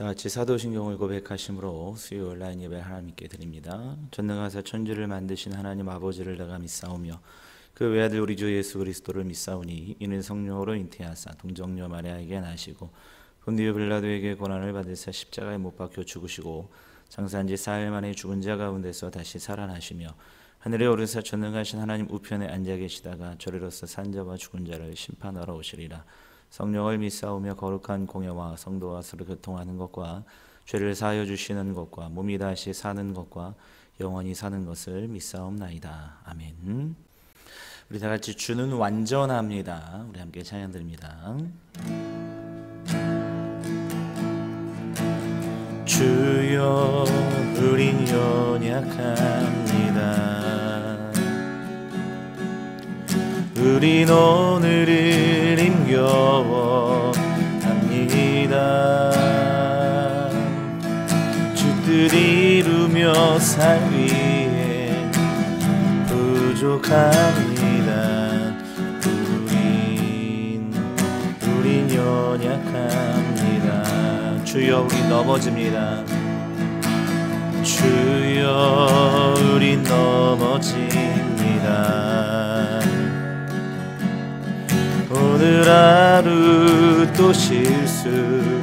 다같이 사도신경을 고백하심으로 수요 온라인 예배 하나님께 드립니다. 전능하사 천지를 만드신 하나님 아버지를 내가 믿사오며 그 외아들 우리 주 예수 그리스도를 믿사오니 이는 성령으로 잉태하사 동정녀 마리아에게 나시고 본디오 빌라도에게 고난을 받으사 십자가에 못 박혀 죽으시고 장사한 지 사흘 만에 죽은 자 가운데서 다시 살아나시며 하늘에 오르사 전능하신 하나님 우편에 앉아 계시다가 저리로서 산 자와 죽은 자를 심판하러 오시리라. 성령을 믿사오며 거룩한 공예와 성도와 서로 교통하는 것과 죄를 사하여 주시는 것과 몸이 다시 사는 것과 영원히 사는 것을 믿사옵나이다. 아멘. 우리 다 같이 주는 완전합니다. 우리 함께 찬양 드립니다. 주여 우린 연약합니다. 우린 오늘을 힘겨워합니다. 주 뜻 이루며 살 위해 부족합니다. 우린 연약합니다. 주여 우린 넘어집니다. 주여 우린 넘어집니다. 오늘 하루 또 실수합니다.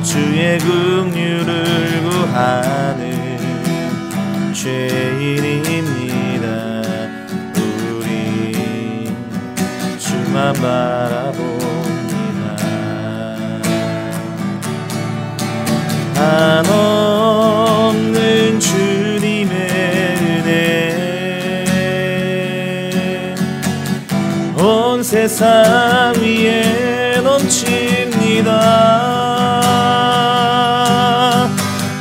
주의 긍휼을 구하는 죄인입니다. 우린 주만 바라봅니다. 한없는 주님의 은혜 온 세상 위에 넘칩니다.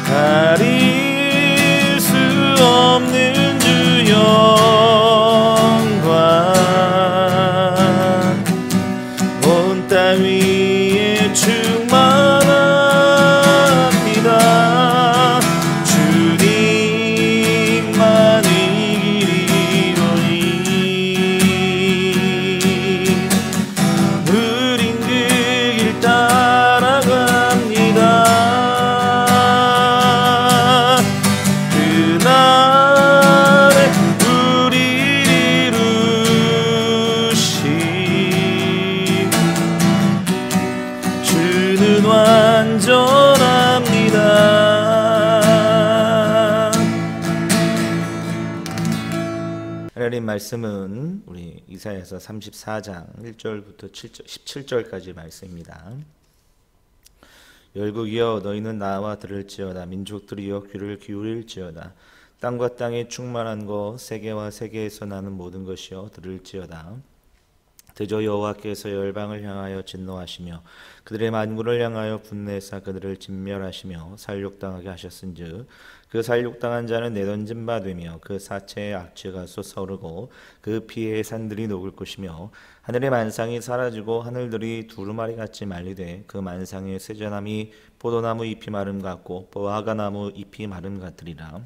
가릴 수 없는 주 영광 온 땅 위에 충만합니다. 주님만이 하나님 말씀은 우리 이사야서 34장 1절부터 17절까지 말씀입니다. 열국이여 너희는 나와 들을지어다. 민족들이여 귀를 기울일지어다. 땅과 땅에 충만한 것 세계와 세계에서 나는 모든 것이여 들을지어다. 대저 여호와께서 열방을 향하여 진노하시며 그들의 만군을 향하여 분내사 그들을 진멸하시며 살육당하게 하셨은즉 그 살육당한 자는 내던진 바 되며 그 사체의 악취가 솟아오르고 그 피의 산들이 녹을 것이며 하늘의 만상이 사라지고 하늘들이 두루마리 같이 말리되 그 만상의 세전함이 포도나무 잎이 마름 같고 보아가나무 잎이 마름 같으리라.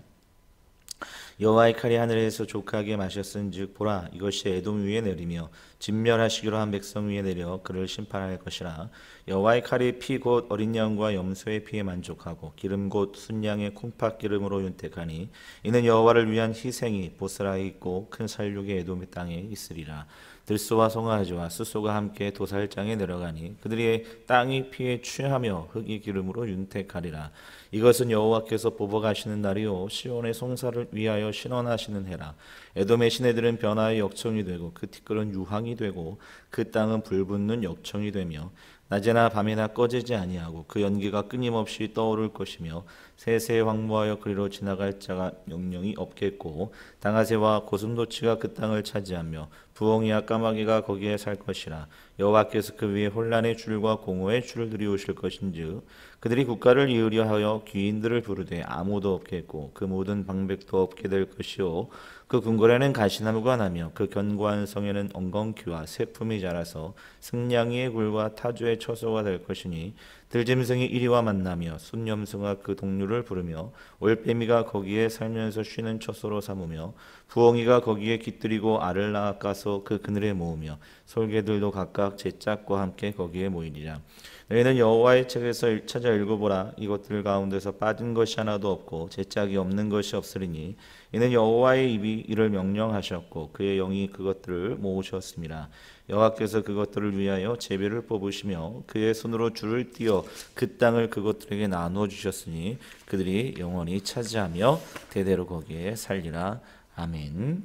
여호와의 칼이 하늘에서 족하게 마셨은즉 보라 이것이 에돔 위에 내리며 진멸하시기로 한 백성 위에 내려 그를 심판할 것이라. 여호와의 칼이 피 곧 어린 양과 염소의 피에 만족하고 기름 곧 순양의 콩팥 기름으로 윤택하니 이는 여호와를 위한 희생이 보스라에 있고 큰 살육이 에돔의 땅에 있으리라. 들소와 송아지와 숫소가 함께 도살장에 내려가니 그들의 땅이 피에 취하며 흙이 기름으로 윤택하리라. 이것은 여호와께서 보복하시는 날이요 시온의 송사를 위하여 신원하시는 해라. 에돔의 시내들은 변화의 역청이 되고 그 티끌은 유황이 되고 그 땅은 불붙는 역청이 되며 낮에나 밤에나 꺼지지 아니하고 그 연기가 끊임없이 떠오를 것이며 세세 황무하여 그리로 지나갈 자가 영영이 없겠고 당아새와 고슴도치가 그 땅을 차지하며 부엉이와 까마귀가 거기에 살 것이라. 여호와께서 그 위에 혼란의 줄과 공허의 줄을 들이우실 것인즉 그들이 국가를 이으려 하여 귀인들을 부르되 아무도 없겠고 그 모든 방백도 없게 될 것이요 그 궁궐에는 가시나무가 나며 그 견고한 성에는 엉겅퀴와 새품이 자라서 승냥이의 굴과 타주의 처소가 될 것이니 들짐승이 이리와 만나며 순념승아 그 동류를 부르며 올빼미가 거기에 살면서 쉬는 처소로 삼으며 부엉이가 거기에 깃들이고 알을 낳아 까서 그 그늘에 모으며 솔개들도 각각 제 짝과 함께 거기에 모이리라. 너희는 여호와의 책에서 찾아 읽어보라. 이것들 가운데서 빠진 것이 하나도 없고 제 짝이 없는 것이 없으리니 이는 여호와의 입이 이를 명령하셨고 그의 영이 그것들을 모으셨습니다. 여호와께서 그것들을 위하여 제비를 뽑으시며 그의 손으로 줄을 띄어 그 땅을 그것들에게 나누어 주셨으니 그들이 영원히 차지하며 대대로 거기에 살리라. 아멘.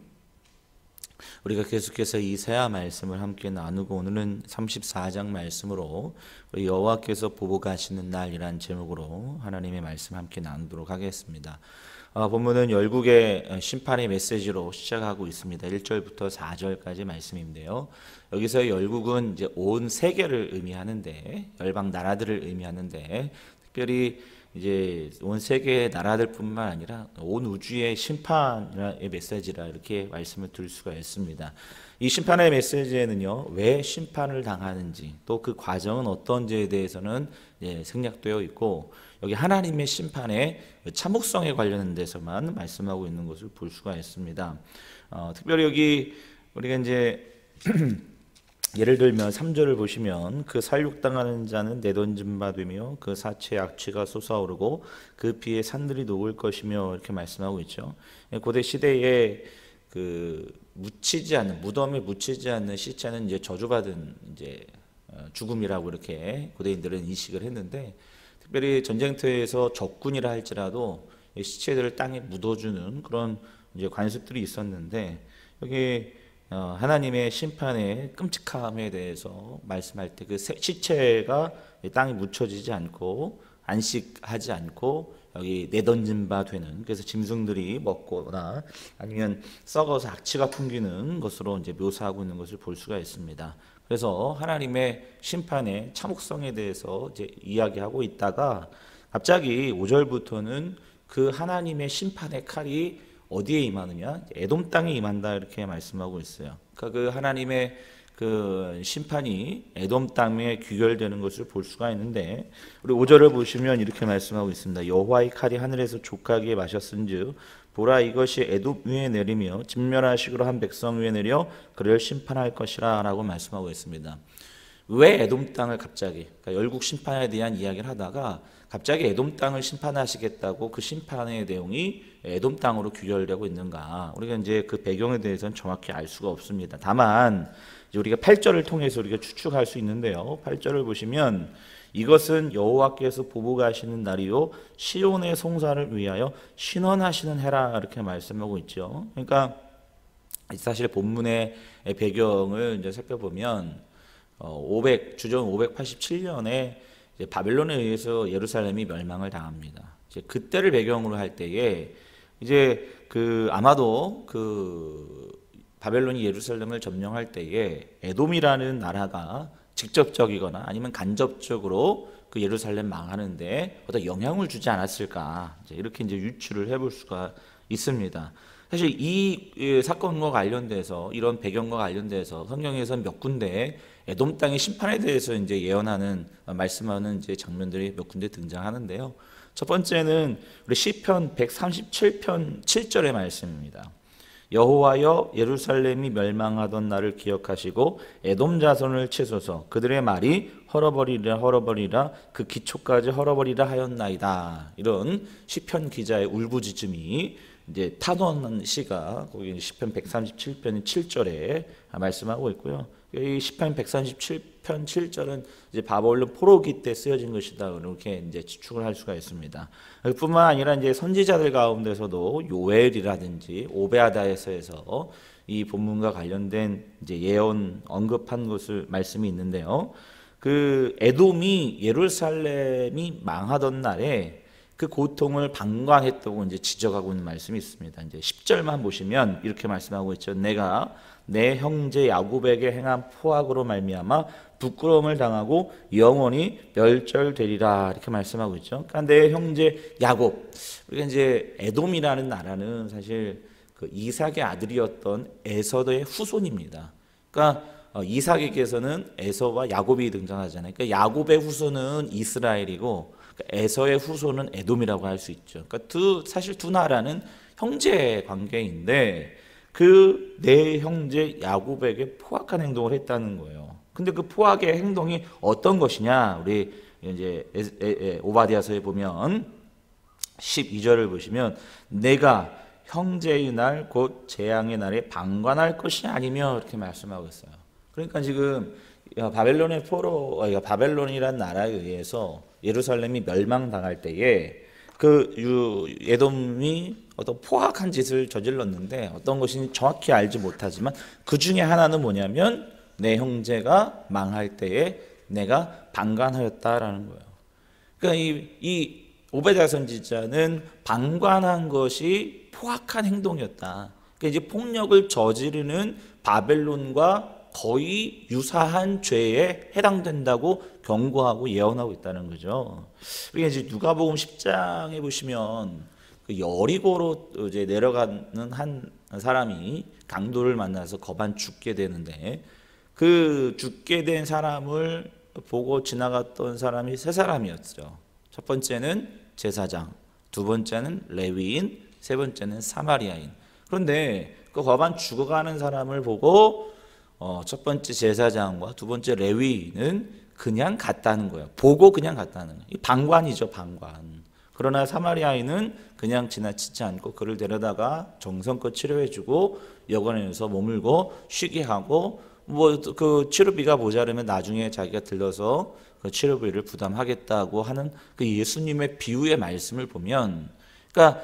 우리가 계속해서 이사야 말씀을 함께 나누고 오늘은 34장 말씀으로 우리 여호와께서 보복하시는 날이란 제목으로 하나님의 말씀 함께 나누도록 하겠습니다. 본문은 열국의 심판의 메시지로 시작하고 있습니다. 1절부터 4절까지 말씀인데요. 여기서 열국은 이제 온 세계를 의미하는데 열방 나라들을 의미하는데 특별히 이제 온 세계의 나라들뿐만 아니라 온 우주의 심판의 메시지라 이렇게 말씀을 드릴 수가 있습니다. 이 심판의 메시지에는요, 왜 심판을 당하는지 또 그 과정은 어떤지에 대해서는 생략되어 있고 여기 하나님의 심판의 참혹성에 관련된 데서만 말씀하고 있는 것을 볼 수가 있습니다. 특별히 여기 우리가 이제 예를 들면 3절을 보시면 그 살육당하는 자는 내던진 바 되며 그 사체의 악취가 솟아오르고 그 피에 산들이 녹을 것이며 이렇게 말씀하고 있죠. 고대 시대에 그 묻히지 않는 무덤에 묻히지 않는 시체는 이제 저주받은 이제 죽음이라고 이렇게 고대인들은 인식을 했는데 특별히 전쟁터에서 적군이라 할지라도 시체들을 땅에 묻어주는 그런 이제 관습들이 있었는데 여기 하나님의 심판의 끔찍함에 대해서 말씀할 때 그 시체가 땅에 묻혀지지 않고 안식하지 않고 여기 내던진 바 되는 그래서 짐승들이 먹거나 아니면 썩어서 악취가 풍기는 것으로 이제 묘사하고 있는 것을 볼 수가 있습니다. 그래서 하나님의 심판의 참혹성에 대해서 이제 이야기하고 있다가 갑자기 5절부터는 그 하나님의 심판의 칼이 어디에 임하느냐? 에돔 땅에 임한다 이렇게 말씀하고 있어요. 그러니까 그 하나님의 그 심판이 에돔 땅에 귀결되는 것을 볼 수가 있는데 우리 5절을 보시면 이렇게 말씀하고 있습니다. 여호와의 칼이 하늘에서 족하게 마셨은즉 보라 이것이 에돔 위에 내리며 진멸하시기로 한 백성 위에 내려 그를 심판할 것이라 라고 말씀하고 있습니다. 왜 에돔 땅을 갑자기 그러니까 열국 심판에 대한 이야기를 하다가 갑자기 에돔 땅을 심판하시겠다고 그 심판의 내용이 에돔 땅으로 귀결되고 있는가? 우리가 이제 그 배경에 대해서는 정확히 알 수가 없습니다. 다만 이제 우리가 8절을 통해서 우리가 추측할 수 있는데요. 8절을 보시면 이것은 여호와께서 보복하시는 날이요 시온의 송사를 위하여 신원하시는 해라 이렇게 말씀하고 있죠. 그러니까 사실 본문의 배경을 이제 살펴보면 주전 587년에 바벨론에 의해서 예루살렘이 멸망을 당합니다. 이제 그때를 배경으로 할 때에 이제 아마도 바벨론이 예루살렘을 점령할 때에 에돔이라는 나라가 직접적이거나 아니면 간접적으로 그 예루살렘 망하는데 어떤 영향을 주지 않았을까 이렇게 이제 유추를 해볼 수가 있습니다. 사실 이 사건과 관련돼서 이런 배경과 관련돼서 성경에서는 몇 군데 에돔 땅의 심판에 대해서 이제 예언하는 말씀하는 이제 장면들이 몇 군데 등장하는데요. 첫 번째는 우리 시편 137편 7절의 말씀입니다. 여호와여 예루살렘이 멸망하던 날을 기억하시고 에돔 자손을 치소서 그들의 말이 헐어버리라 그 기초까지 헐어버리라 하였나이다. 이런 시편 기자의 울부짖음이 이제 탄원한 시가 거기 시편 137편 7절에 말씀하고 있고요. 이 시편 137편 7절은 이제 바벨론 포로기 때 쓰여진 것이다 이렇게 이제 추측을 할 수가 있습니다. 뿐만 아니라 이제 선지자들 가운데서도 요엘이라든지 오베아다에서 이 본문과 관련된 이제 예언 언급한 것을 말씀이 있는데요. 그 에돔이 예루살렘이 망하던 날에 그 고통을 방관했다고 이제 지적하고 있는 말씀이 있습니다. 이제 10절만 보시면 이렇게 말씀하고 있죠. 내가 내 형제 야곱에게 행한 포악으로 말미암아 부끄러움을 당하고 영원히 멸절되리라 이렇게 말씀하고 있죠. 그러니까 내 형제 야곱, 우리가 이제 에돔이라는 나라는 사실 그 이삭의 아들이었던 에서더의 후손입니다. 그러니까 이삭에게서는 에서와 야곱이 등장하잖아요. 그러니까 야곱의 후손은 이스라엘이고 에서의 후손은 에돔이라고 할 수 있죠. 그러니까 사실 두 나라는 형제 관계인데 그 네 형제 야곱에게 포악한 행동을 했다는 거예요. 근데 그 포악의 행동이 어떤 것이냐? 우리 이제 오바댜서에 보면 12절을 보시면 내가 형제의 날 곧 재앙의 날에 방관할 것이 아니며 이렇게 말씀하고 있어요. 그러니까 지금 바벨론이란 나라에 의해서 예루살렘이 멸망당할 때에 그 에돔이 어떤 포악한 짓을 저질렀는데 어떤 것인지 정확히 알지 못하지만 그 중에 하나는 뭐냐면 내 형제가 망할 때에 내가 방관하였다라는 거예요. 그러니까 이 오베냐 선지자는 방관한 것이 포악한 행동이었다. 그러니까 이제 폭력을 저지르는 바벨론과 거의 유사한 죄에 해당된다고 경고하고 예언하고 있다는 거죠. 우리가 이제 누가복음 10장에 보시면 그 여리고로 이제 내려가는 한 사람이 강도를 만나서 거반 죽게 되는데 그 죽게 된 사람을 보고 지나갔던 사람이 세 사람이었죠. 첫 번째는 제사장, 두 번째는 레위인, 세 번째는 사마리아인. 그런데 그 거반 죽어가는 사람을 보고 첫 번째 제사장과 두 번째 레위인은 그냥 갔다는 거예요. 보고 그냥 갔다는 거예요. 방관이죠, 방관. 그러나 사마리아인은 그냥 지나치지 않고 그를 데려다가 정성껏 치료해주고 여관에서 머물고 쉬게 하고 뭐 그 치료비가 모자르면 나중에 자기가 들러서 그 치료비를 부담하겠다고 하는 그 예수님의 비유의 말씀을 보면, 그러니까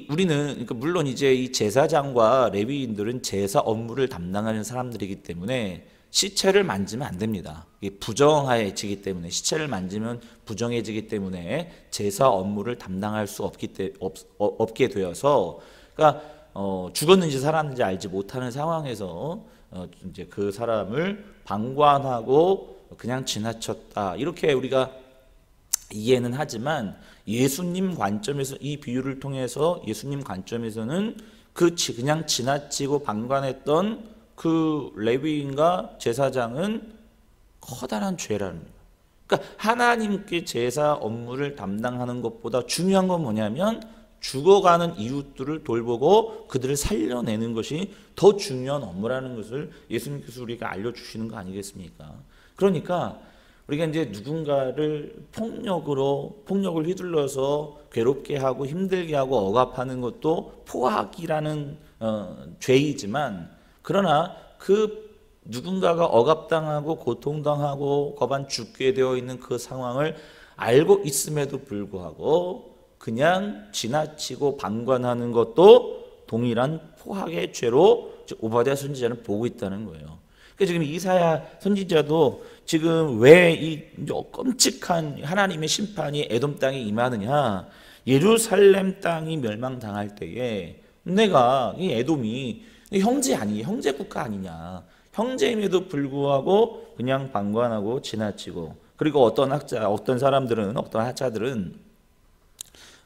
우리는 그러니까 물론 이제 이 제사장과 레위인들은 제사 업무를 담당하는 사람들이기 때문에 시체를 만지면 안 됩니다. 이게 부정해지기 때문에 시체를 만지면 부정해지기 때문에 제사 업무를 담당할 수 없게 되어서 그러니까 죽었는지 살았는지 알지 못하는 상황에서 이제 그 사람을 방관하고 그냥 지나쳤다 이렇게 우리가 이해는 하지만 예수님 관점에서 이 비유를 통해서 예수님 관점에서는 그냥 지나치고 방관했던 그 레위인과 제사장은 커다란 죄라는 거예요. 그러니까 하나님께 제사 업무를 담당하는 것보다 중요한 건 뭐냐면 죽어가는 이웃들을 돌보고 그들을 살려내는 것이 더 중요한 업무라는 것을 예수님께서 우리가 알려주시는 거 아니겠습니까? 그러니까 우리가 이제 누군가를 폭력을 휘둘러서 괴롭게 하고 힘들게 하고 억압하는 것도 포악이라는 죄이지만, 그러나 그 누군가가 억압당하고 고통당하고 거반 죽게 되어 있는 그 상황을 알고 있음에도 불구하고 그냥 지나치고 방관하는 것도 동일한 포악의 죄로 오바댜 선지자는 보고 있다는 거예요. 그러니까 지금 이사야 선지자도 지금 왜 이 끔찍한 하나님의 심판이 에돔 땅에 임하느냐, 예루살렘 땅이 멸망당할 때에 내가 이 에돔이 형제 국가 아니냐, 형제임에도 불구하고 그냥 방관하고 지나치고, 그리고 어떤 학자들은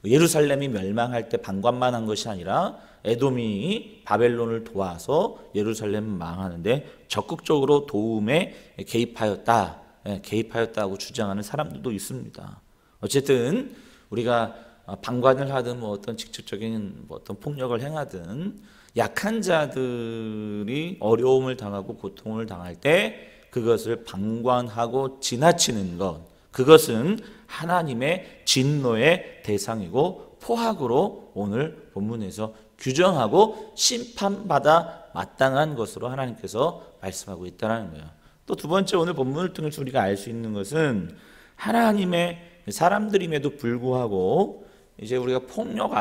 예루살렘이 멸망할 때 방관만 한 것이 아니라 에돔이 바벨론을 도와서 예루살렘 망하는데 적극적으로 도움에 개입하였다고 주장하는 사람들도 있습니다. 어쨌든 우리가 방관을 하든 뭐 어떤 직접적인 어떤 폭력을 행하든 약한 자들이 어려움을 당하고 고통을 당할 때 그것을 방관하고 지나치는 것, 그것은 하나님의 진노의 대상이고 포악으로 오늘 본문에서 규정하고 심판받아 마땅한 것으로 하나님께서 말씀하고 있다는 거예요. 또 두 번째, 오늘 본문을 통해서 우리가 알 수 있는 것은 하나님의 사람들임에도 불구하고 이제 우리가 폭력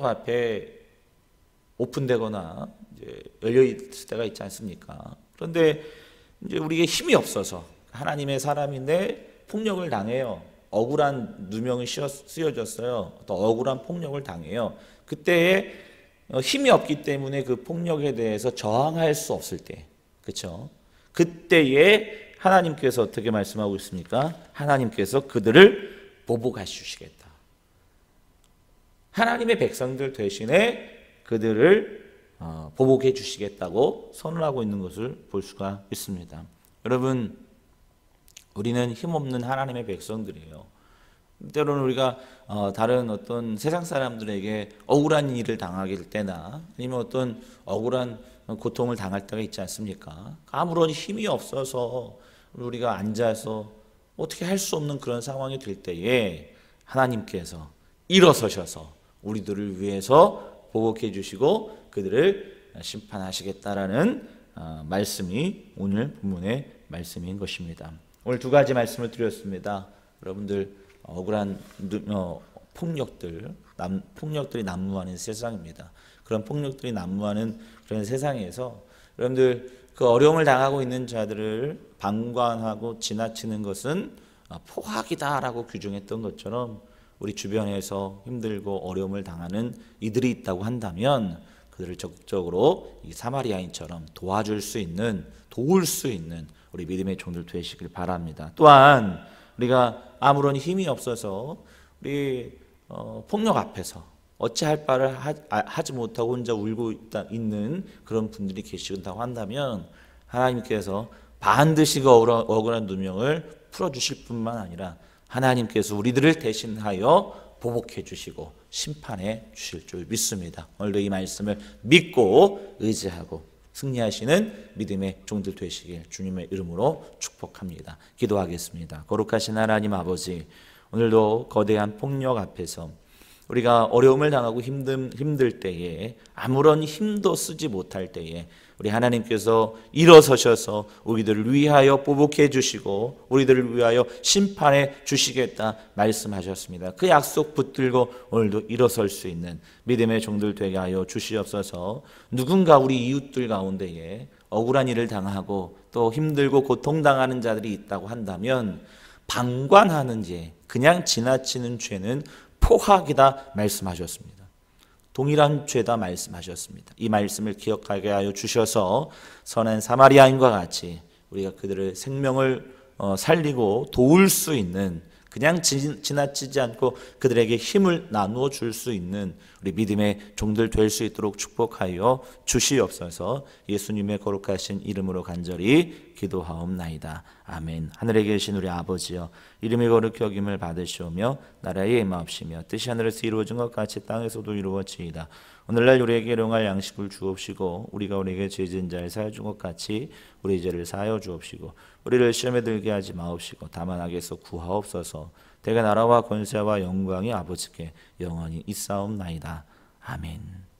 앞에 오픈되거나 이제 열려 있을 때가 있지 않습니까? 그런데 이제 우리에게 힘이 없어서 하나님의 사람인데 폭력을 당해요. 억울한 누명이 쓰여졌어요. 또 억울한 폭력을 당해요. 그때에 힘이 없기 때문에 그 폭력에 대해서 저항할 수 없을 때, 그렇죠? 그때에 하나님께서 어떻게 말씀하고 있습니까? 하나님께서 그들을 보복해 주시겠다. 하나님의 백성들 대신에 그들을 보복해 주시겠다고 선언하고 있는 것을 볼 수가 있습니다. 여러분, 우리는 힘없는 하나님의 백성들이에요. 때로는 우리가 다른 어떤 세상 사람들에게 억울한 일을 당하게 될 때나 아니면 어떤 억울한 고통을 당할 때가 있지 않습니까? 아무런 힘이 없어서 우리가 앉아서 어떻게 할 수 없는 그런 상황이 될 때에 하나님께서 일어서셔서 우리들을 위해서 보복해 주시고 그들을 심판하시겠다라는 말씀이 오늘 본문의 말씀인 것입니다. 오늘 두 가지 말씀을 드렸습니다. 여러분들, 억울한 폭력들이 난무하는 세상입니다. 그런 폭력들이 난무하는 그런 세상에서 여러분들, 그 어려움을 당하고 있는 자들을 방관하고 지나치는 것은 포악이다라고 규정했던 것처럼 우리 주변에서 힘들고 어려움을 당하는 이들이 있다고 한다면 그들을 적극적으로 이 사마리아인처럼 도울 수 있는 우리 믿음의 종들 되시길 바랍니다. 또한 우리가 아무런 힘이 없어서 우리 폭력 앞에서 어찌할 바를 하지 못하고 혼자 울고 있는 그런 분들이 계신다고 한다면 하나님께서 반드시 그 억울한 누명을 풀어주실 뿐만 아니라 하나님께서 우리들을 대신하여 보복해 주시고 심판해 주실 줄 믿습니다. 오늘도 이 말씀을 믿고 의지하고 승리하시는 믿음의 종들 되시길 주님의 이름으로 축복합니다. 기도하겠습니다. 거룩하신 하나님 아버지, 오늘도 거대한 폭력 앞에서 우리가 어려움을 당하고 힘들 때에 아무런 힘도 쓰지 못할 때에 우리 하나님께서 일어서셔서 우리들을 위하여 보복해 주시고 우리들을 위하여 심판해 주시겠다 말씀하셨습니다. 그 약속 붙들고 오늘도 일어설 수 있는 믿음의 종들 되게 하여 주시옵소서. 누군가 우리 이웃들 가운데에 억울한 일을 당하고 또 힘들고 고통당하는 자들이 있다고 한다면 방관하는 죄, 그냥 지나치는 죄는 포악이다 말씀하셨습니다. 동일한 죄다 말씀하셨습니다. 이 말씀을 기억하게 하여 주셔서 선한 사마리아인과 같이 우리가 그들의 생명을 살리고 도울 수 있는, 그냥 지나치지 않고 그들에게 힘을 나누어 줄 수 있는 우리 믿음의 종들 될 수 있도록 축복하여 주시옵소서. 예수님의 거룩하신 이름으로 간절히 기도하옵나이다. 아멘. 하늘에 계신 우리 아버지여, 이름이 거룩히 여김을 받으시오며 나라의 임하옵시며 뜻이 하늘에서 이루어진 것 같이 땅에서도 이루어지이다. 오늘날 우리에게 일용할 양식을 주옵시고 우리가 우리에게 죄 지은 자를 사하여 준 것 같이 우리 죄를 사하여 주옵시고 우리를 시험에 들게 하지 마옵시고 다만 악에서 구하옵소서. 대개 나라와 권세와 영광이 아버지께 영원히 있사옵나이다. 아멘.